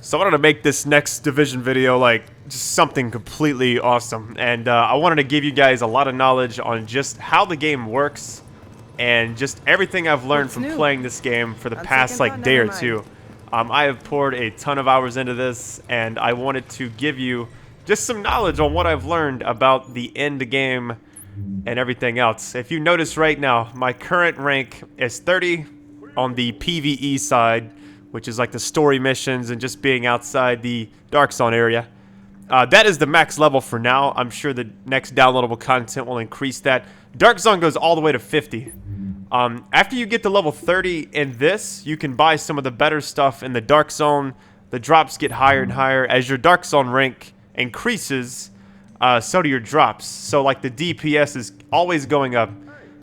So I wanted to make this next Division video like just something completely awesome, and I wanted to give you guys a lot of knowledge on just how the game works and just everything I've learned from playing this game for the past like day or two. I have poured a ton of hours into this, and I wanted to give you just some knowledge on what I've learned about the end game and everything else. If you notice right now, my current rank is 30 on the PvE side, which is like the story missions and just being outside the Dark Zone area. That is the max level for now. I'm sure the next downloadable content will increase that. Dark Zone goes all the way to 50. After you get to level 30 in this, you can buy some of the better stuff in the Dark Zone. The drops get higher and higher. As your Dark Zone rank increases, so do your drops. So like the DPS is always going up.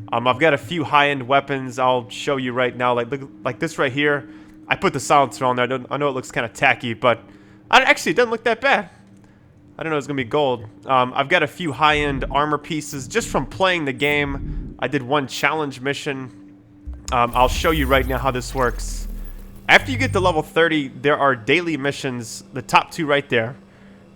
I've got a few high-end weapons I'll show you right now, like this right here. I put the silencer on there. I know it looks kind of tacky, but actually it doesn't look that bad. I didn't know it was going to be gold. I've got a few high-end armor pieces just from playing the game. I did one challenge mission. I'll show you right now how this works. After you get to level 30, there are daily missions, the top two right there.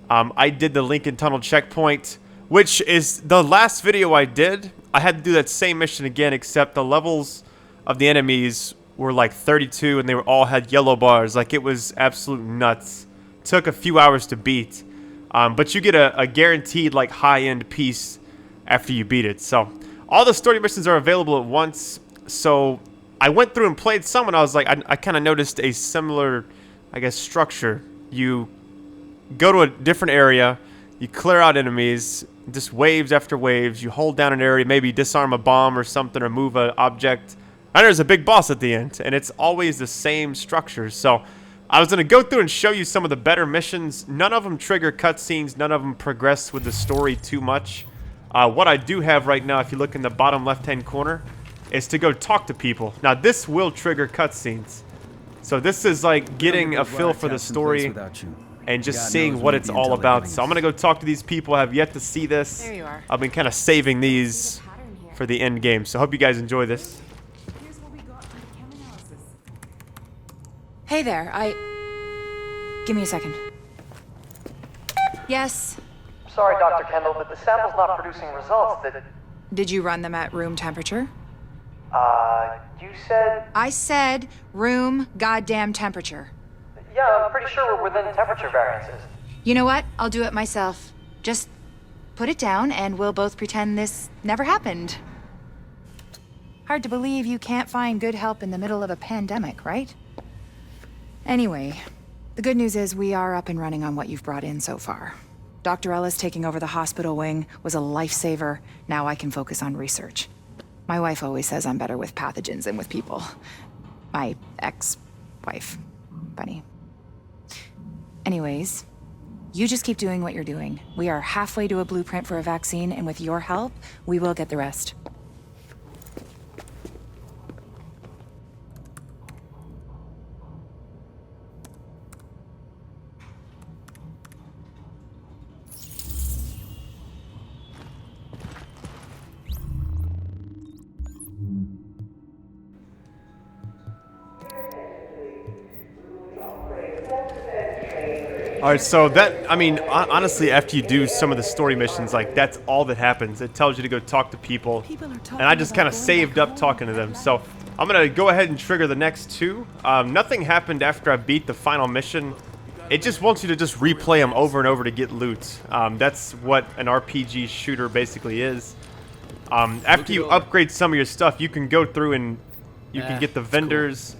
I did the Lincoln Tunnel checkpoint, which is the last video I did. I had to do that same mission again, except the levels of the enemies were like 32 and they all had yellow bars. Like, it was absolute nuts. Took a few hours to beat. But you get a guaranteed like high-end piece after you beat it. So all the story missions are available at once. So I went through and played some, and I was like, I kind of noticed a similar, I guess, structure. You go to a different area, you clear out enemies, just waves after waves. You hold down an area, maybe disarm a bomb or something, or move an object. And there's a big boss at the end, and it's always the same structure. So I was going to go through and show you some of the better missions. None of them trigger cutscenes. None of them progress with the story too much. What I do have right now, if you look in the bottom left-hand corner, is to go talk to people. Now, this will trigger cutscenes. So this is like getting a feel for the story and just seeing what it's all about. So I'm going to go talk to these people. I have yet to see this. There you are. I've been kind of saving these for the end game. So I hope you guys enjoy this. Hey there, give me a second. Yes? Sorry, Dr. Kendall, but the sample's not producing results that... Did you run them at room temperature? You said... I said room goddamn temperature. Yeah, I'm pretty sure we're within temperature variances. You know what? I'll do it myself. Just put it down and we'll both pretend this never happened. Hard to believe you can't find good help in the middle of a pandemic, right? Anyway, the good news is we are up and running on what you've brought in so far. Dr. Ellis taking over the hospital wing was a lifesaver. Now I can focus on research. My wife always says I'm better with pathogens than with people. My ex-wife. Funny. Anyways, you just keep doing what you're doing. We are halfway to a blueprint for a vaccine, and with your help, we will get the rest. Alright, so that, I mean, honestly, after you do some of the story missions, like, that's all that happens. It tells you to go talk to people, and I just kind of saved up talking to them. So I'm going to go ahead and trigger the next two. Nothing happened after I beat the final mission. It just wants you to just replay them over and over to get loot. That's what an RPG shooter basically is. After you upgrade some of your stuff, you can go through and you can get the vendors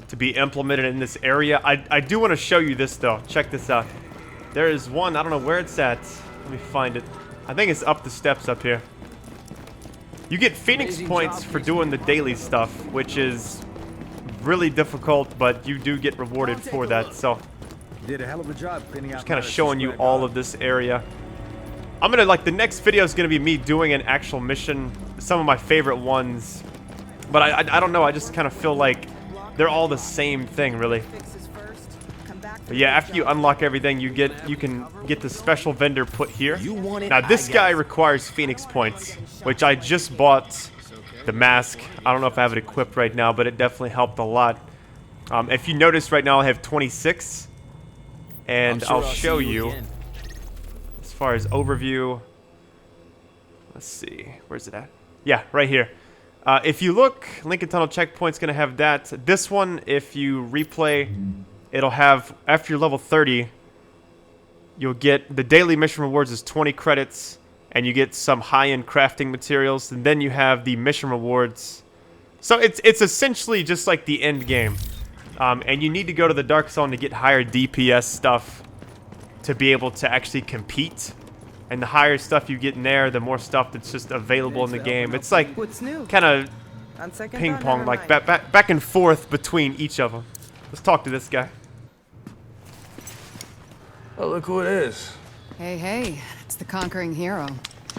to be implemented in this area. I do want to show you this though. Check this out. There is one. I don't know where it's at. Let me find it. I think it's up the steps up here. You get Phoenix points for doing the daily stuff, which is really difficult, but you do get rewarded for that. So you did a hell of a job cleaning out. Just kind of showing you all of this area. I'm gonna, like, the next video is gonna be me doing an actual mission, some of my favorite ones, but I don't know. I just kind of feel like they're all the same thing, really. But yeah, after you unlock everything, you can get the special vendor put here. Now this guy requires Phoenix points, which I just bought the mask. I don't know if I have it equipped right now, but it definitely helped a lot. If you notice right now, I have 26. and I'll show you as far as overview. Let's see, where's it at? Yeah, right here. If you look, Lincoln Tunnel Checkpoint's gonna have that. This one, if you replay, it'll have, after you're level 30, you'll get, the daily mission rewards is 20 credits, and you get some high-end crafting materials, and then you have the mission rewards. So it's essentially just like the end game. And you need to go to the Dark Zone to get higher DPS stuff to be able to actually compete. And the higher stuff you get in there, the more stuff that's just available in the game. It's like kind of ping pong, like back and forth between each of them. Let's talk to this guy. Oh, look who it is. Hey, hey, it's the conquering hero.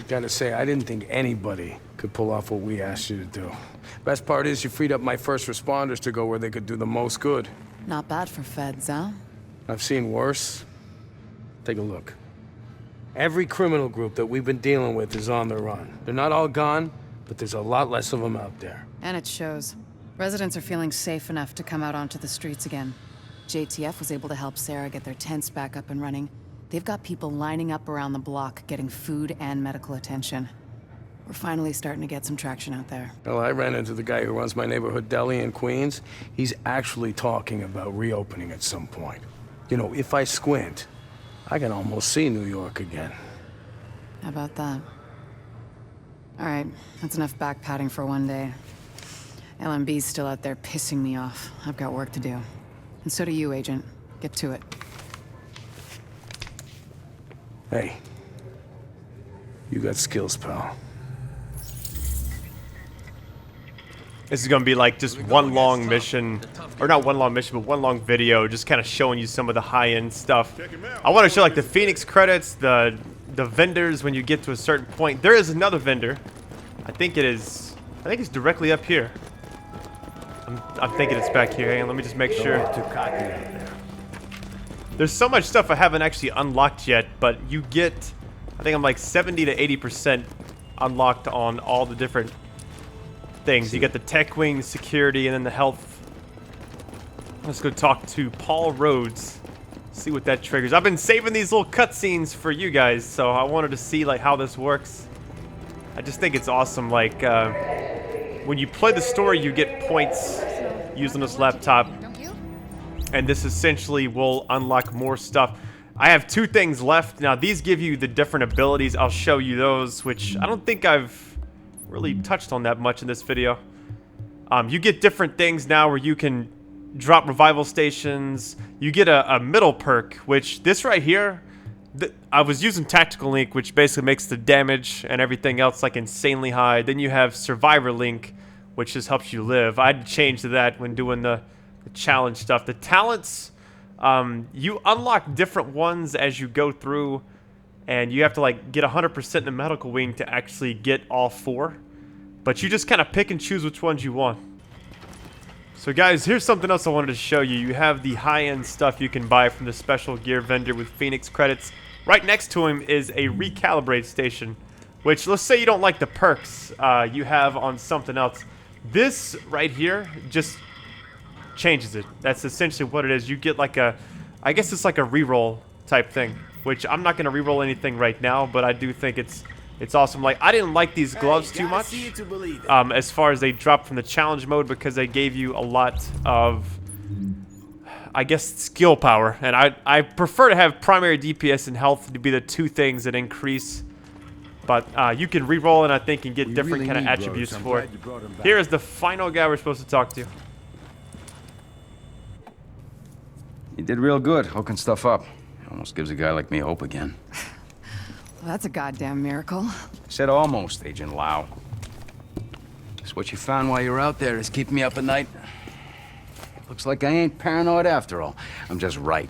Gotta say, I didn't think anybody could pull off what we asked you to do. Best part is you freed up my first responders to go where they could do the most good. Not bad for feds, huh? I've seen worse. Take a look. Every criminal group that we've been dealing with is on the run. They're not all gone, but there's a lot less of them out there. And it shows. Residents are feeling safe enough to come out onto the streets again. JTF was able to help Sarah get their tents back up and running. They've got people lining up around the block getting food and medical attention. We're finally starting to get some traction out there. Well, I ran into the guy who runs my neighborhood deli in Queens. He's actually talking about reopening at some point. You know, if I squint, I can almost see New York again. How about that? All right, that's enough back-patting for one day. LMB's still out there pissing me off. I've got work to do. And so do you, Agent. Get to it. Hey, you got skills, pal. This is going to be like just one long mission, or not one long mission, but one long video, just kind of showing you some of the high-end stuff. I want to show like the Phoenix credits, the vendors when you get to a certain point. There is another vendor. I think it's directly up here. I'm thinking it's back here. Hang on, let me just make sure. There's so much stuff I haven't actually unlocked yet, but you get, I think I'm like 70 to 80% unlocked on all the different things. You get the tech wing, security, and then the health. Let's go talk to Paul Rhodes. See what that triggers. I've been saving these little cutscenes for you guys, so I wanted to see like how this works. I just think it's awesome. Like when you play the story, you get points using this laptop, and this essentially will unlock more stuff. I have 2 things left. Now these give you the different abilities. I'll show you those, which I don't think I've really touched on that much in this video. You get different things now where you can drop revival stations. You get a middle perk, which this right here, I was using Tactical Link, which basically makes the damage and everything else like insanely high. Then you have Survivor Link, which just helps you live. I had to change to that when doing the challenge stuff. The talents, you unlock different ones as you go through, and you have to like get 100% in the medical wing to actually get all 4. But you just kind of pick and choose which ones you want. So guys, here's something else I wanted to show you. You have the high-end stuff you can buy from the special gear vendor with Phoenix credits. Right next to him is a recalibrate station, which, let's say you don't like the perks you have on something else. This right here just changes it. That's essentially what it is. You get like a, I guess it's like a reroll type thing, which I'm not going to reroll anything right now, but I do think it's awesome. Like, I didn't like these gloves too much as far as they dropped from the challenge mode, because they gave you a lot of, I guess, skill power. And I prefer to have primary DPS and health to be the 2 things that increase. But you can reroll and I think and get different kind of attributes for it. Here is the final guy we're supposed to talk to. You did real good hooking stuff up. Almost gives a guy like me hope again. Well, that's a goddamn miracle. I said almost, Agent Lau. Guess what you found while you were out there is keeping me up at night. Looks like I ain't paranoid after all. I'm just right.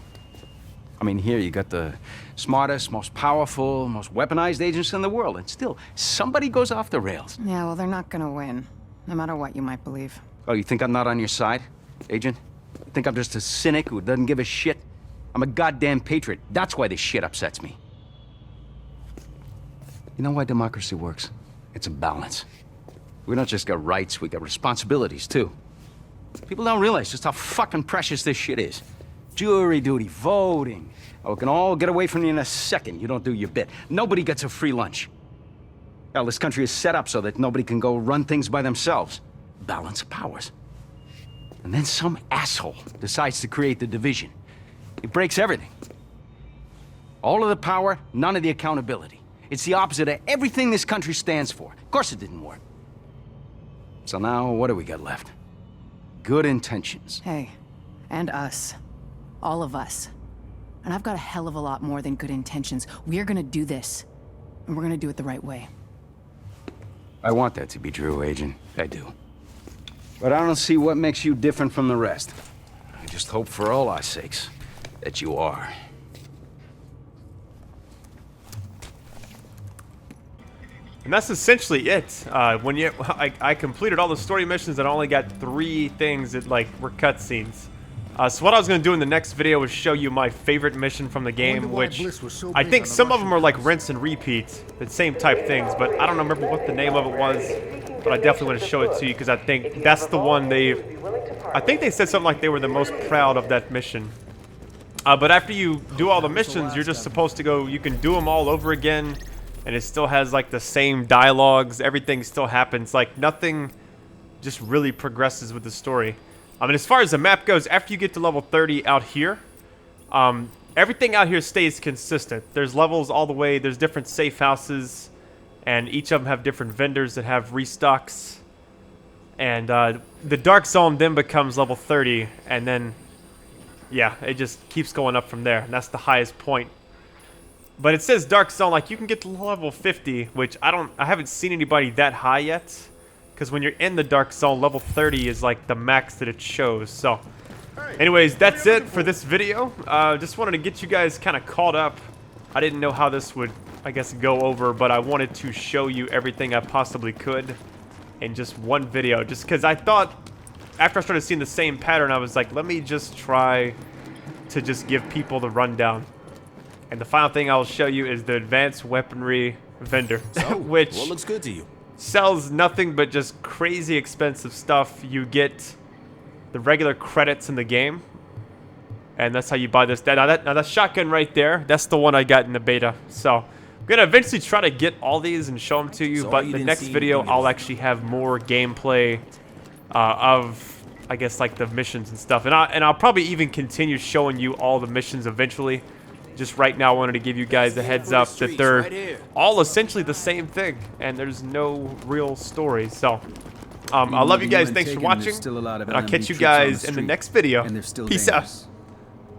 I mean, here you got the smartest, most powerful, most weaponized agents in the world, and still, somebody goes off the rails. Yeah, well, they're not gonna win, no matter what you might believe. Oh, you think I'm not on your side, Agent? You think I'm just a cynic who doesn't give a shit? I'm a goddamn patriot. That's why this shit upsets me. You know why democracy works? It's a balance. We don't just got rights, we got responsibilities, too. People don't realize just how fucking precious this shit is. Jury duty, voting. Oh, we can all get away from you in a second. You don't do your bit. Nobody gets a free lunch. Hell, this country is set up so that nobody can go run things by themselves. Balance of powers. And then some asshole decides to create the division. It breaks everything. All of the power, none of the accountability. It's the opposite of everything this country stands for. Of course it didn't work. So now, what do we got left? Good intentions. Hey, and us. All of us. And I've got a hell of a lot more than good intentions. We're gonna do this. And we're gonna do it the right way. I want that to be true, Agent. I do. But I don't see what makes you different from the rest. I just hope for all our sakes that you are. And that's essentially it. I completed all the story missions and I only got 3 things that like were cutscenes. So what I was going to do in the next video was show you my favorite mission from the game, which I think some of them are like rinse and repeat, the same type things, but I don't remember what the name of it was, but I definitely want to show it to you because I think that's the one I think they said something like they were the most proud of that mission. But after you do all the missions, you're just supposed to go, you can do them all over again, and it still has like the same dialogues, everything still happens, like nothing just really progresses with the story. I mean, as far as the map goes, after you get to level 30 out here, everything out here stays consistent. There's levels all the way, there's different safe houses, and each of them have different vendors that have restocks. And the dark zone then becomes level 30, and then, yeah, it just keeps going up from there, and that's the highest point. But it says dark zone, like you can get to level 50, which I haven't seen anybody that high yet. Because when you're in the dark zone, level 30 is like the max that it shows. So, anyways, that's it for this video. Just wanted to get you guys kind of caught up. I didn't know how this would, I guess, go over, but I wanted to show you everything I possibly could in just one video. Just because I thought, after I started seeing the same pattern, I was like, let me just try to just give people the rundown. And the final thing I'll show you is the advanced weaponry vendor, which what looks good to you? Sells nothing but just crazy expensive stuff. You get the regular credits in the game, and that's how you buy this. Now that shotgun right there, that's the one I got in the beta. So I'm gonna eventually try to get all these and show them to you. But the next video, I'll actually have more gameplay of, I guess, like the missions and stuff. And I'll probably even continue showing you all the missions eventually. Just right now, I wanted to give you guys a heads up that they're all essentially the same thing, and there's no real story. So, I love you guys. Thanks for watching, and I'll catch you guys in the next video. Peace out.